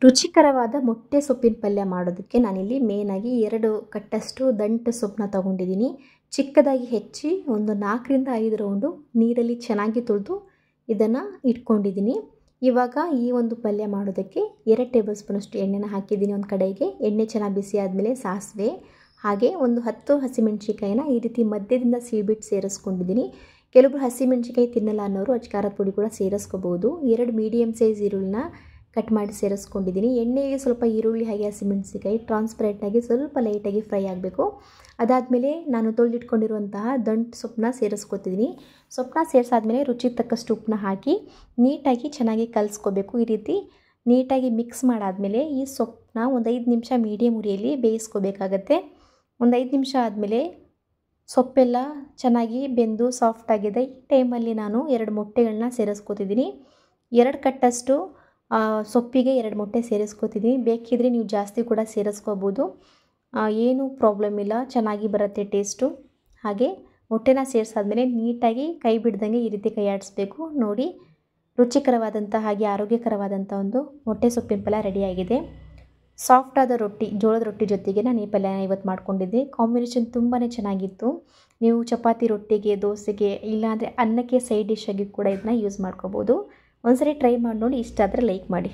ರುಚಿಕರವಾದ ಮೊಟ್ಟೆ ಸೊಪ್ಪಿನ ಪಲ್ಯ ಮಾಡೋದಕ್ಕೆ ನಾನಿಲ್ಲಿ ಮೇನಾಗಿ 2 ಕಟ್ಟಷ್ಟು ದಂಟು ಸೊಪ್ಪನ್ನ ತೊಗೊಂಡಿದ್ದೀನಿ. ಚಿಕ್ಕದಾಗಿ ಹೆಚ್ಚಿ ಒಂದು 4ರಿಂದ 5 ರೌಂಡು ನೀರಲ್ಲಿ ಚೆನ್ನಾಗಿ ತೊಳೆದು ಇದನ್ನು ಇಟ್ಕೊಂಡಿದ್ದೀನಿ. ಇವಾಗ ಈ ಒಂದು ಪಲ್ಯ ಮಾಡೋದಕ್ಕೆ 2 ಟೇಬಲ್ ಸ್ಪೂನಷ್ಟು ಎಣ್ಣೆನ ಹಾಕಿದ್ದೀನಿ ಒಂದು ಕಡೆಗೆ. ಎಣ್ಣೆ ಚೆನ್ನಾಗಿ ಬಿಸಿ ಆದಮೇಲೆ ಸಾಸಿವೆ ಹಾಗೆ ಒಂದು 10 ಹಸಿಮೆಣಸಿಕಾಯಿನ ಈ ರೀತಿ ಮಧ್ಯದಿಂದ ಸೀಳ್ಬಿಟ್ಟು ಸೇರಿಸ್ಕೊಂಡಿದ್ದೀನಿ. ಕೆಲವೊಬ್ರು ಹಸಿಮೆಣಸಿಕಾಯಿ ತಿನ್ನಲ್ಲ ಅನ್ನೋರು ಅಚ್ಕಾರದ ಪುಡಿ ಕೂಡ ಸೇರಿಸ್ಕೋಬೋದು. 2 ಮೀಡಿಯಮ್ ಸೈಜ್ ಈರುಳ್ಳಿನ ಕಟ್ ಮಾಡಿ ಸೇರಿಸ್ಕೊಂಡಿದ್ದೀನಿ. ಎಣ್ಣೆಗೆ ಸ್ವಲ್ಪ ಈರುಳ್ಳಿ ಹಾಗೆ ಹಸಿಮೆಣಸಿಕಾಯಿ ಟ್ರಾನ್ಸ್ಪರೆಂಟಾಗಿ ಸ್ವಲ್ಪ ಲೈಟಾಗಿ ಫ್ರೈ ಆಗಬೇಕು. ಅದಾದಮೇಲೆ ನಾನು ತೊಳೆದಿಟ್ಕೊಂಡಿರುವಂತಹ ದಂಟು ಸೊಪ್ಪನ್ನ ಸೇರಿಸ್ಕೊತಿದ್ದೀನಿ. ಸೊಪ್ಪನ್ನ ಸೇರಿಸಾದ್ಮೇಲೆ ರುಚಿಗೆ ತಕ್ಕಷ್ಟು ಉಪ್ಪನ್ನ ಹಾಕಿ ನೀಟಾಗಿ ಚೆನ್ನಾಗಿ ಕಲಿಸ್ಕೋಬೇಕು. ಈ ರೀತಿ ನೀಟಾಗಿ ಮಿಕ್ಸ್ ಮಾಡಾದಮೇಲೆ ಈ ಸೊಪ್ಪನ್ನ ಒಂದು 5 ನಿಮಿಷ ಮೀಡಿಯಮ್ ಉರಿಯಲ್ಲಿ ಬೇಯಿಸ್ಕೋಬೇಕಾಗತ್ತೆ. ಒಂದು 5 ನಿಮಿಷ ಆದಮೇಲೆ ಸೊಪ್ಪೆಲ್ಲ ಚೆನ್ನಾಗಿ ಬೆಂದು ಸಾಫ್ಟಾಗಿದೆ. ಈ ಟೈಮಲ್ಲಿ ನಾನು 2 ಮೊಟ್ಟೆಗಳನ್ನ ಸೇರಿಸ್ಕೊತಿದ್ದೀನಿ. 2 ಕಟ್ಟಷ್ಟು ಸೊಪ್ಪಿಗೆ 2 ಮೊಟ್ಟೆ ಸೇರಿಸ್ಕೊತಿದ್ದೀನಿ. ಬೇಕಿದ್ರೆ ನೀವು ಜಾಸ್ತಿ ಕೂಡ ಸೇರಿಸ್ಕೋಬೋದು, ಏನೂ ಪ್ರಾಬ್ಲಮ್ ಇಲ್ಲ, ಚೆನ್ನಾಗಿ ಬರುತ್ತೆ ಟೇಸ್ಟು. ಹಾಗೆ ಮೊಟ್ಟೆನ ಸೇರಿಸಾದ್ಮೇಲೆ ನೀಟಾಗಿ ಕೈ ಬಿಡ್ದಂಗೆ ಈ ರೀತಿ ಕೈ ಆಡಿಸ್ಬೇಕು. ನೋಡಿ, ರುಚಿಕರವಾದಂಥ ಹಾಗೆ ಆರೋಗ್ಯಕರವಾದಂಥ ಒಂದು ಮೊಟ್ಟೆ ಸೊಪ್ಪಿನ ಪಲ್ಯ ರೆಡಿಯಾಗಿದೆ. ಸಾಫ್ಟಾದ ರೊಟ್ಟಿ, ಜೋಳದ ರೊಟ್ಟಿ ಜೊತೆಗೆ ನಾನು ಈ ಪಲ್ಯನ ಇವತ್ತು ಮಾಡ್ಕೊಂಡಿದ್ದೆ. ಕಾಂಬಿನೇಷನ್ ತುಂಬಾ ಚೆನ್ನಾಗಿತ್ತು. ನೀವು ಚಪಾತಿ ರೊಟ್ಟಿಗೆ, ದೋಸೆಗೆ, ಇಲ್ಲಾಂದರೆ ಅನ್ನಕ್ಕೆ ಸೈಡ್ ಡಿಶ್ ಆಗಿ ಕೂಡ ಇದನ್ನ ಯೂಸ್ ಮಾಡ್ಕೋಬೋದು. ಒಂದ್ಸರಿ ಟ್ರೈ ಮಾಡಿ ನೋಡಿ. ಇಷ್ಟ ಆದರೆ ಲೈಕ್ ಮಾಡಿ.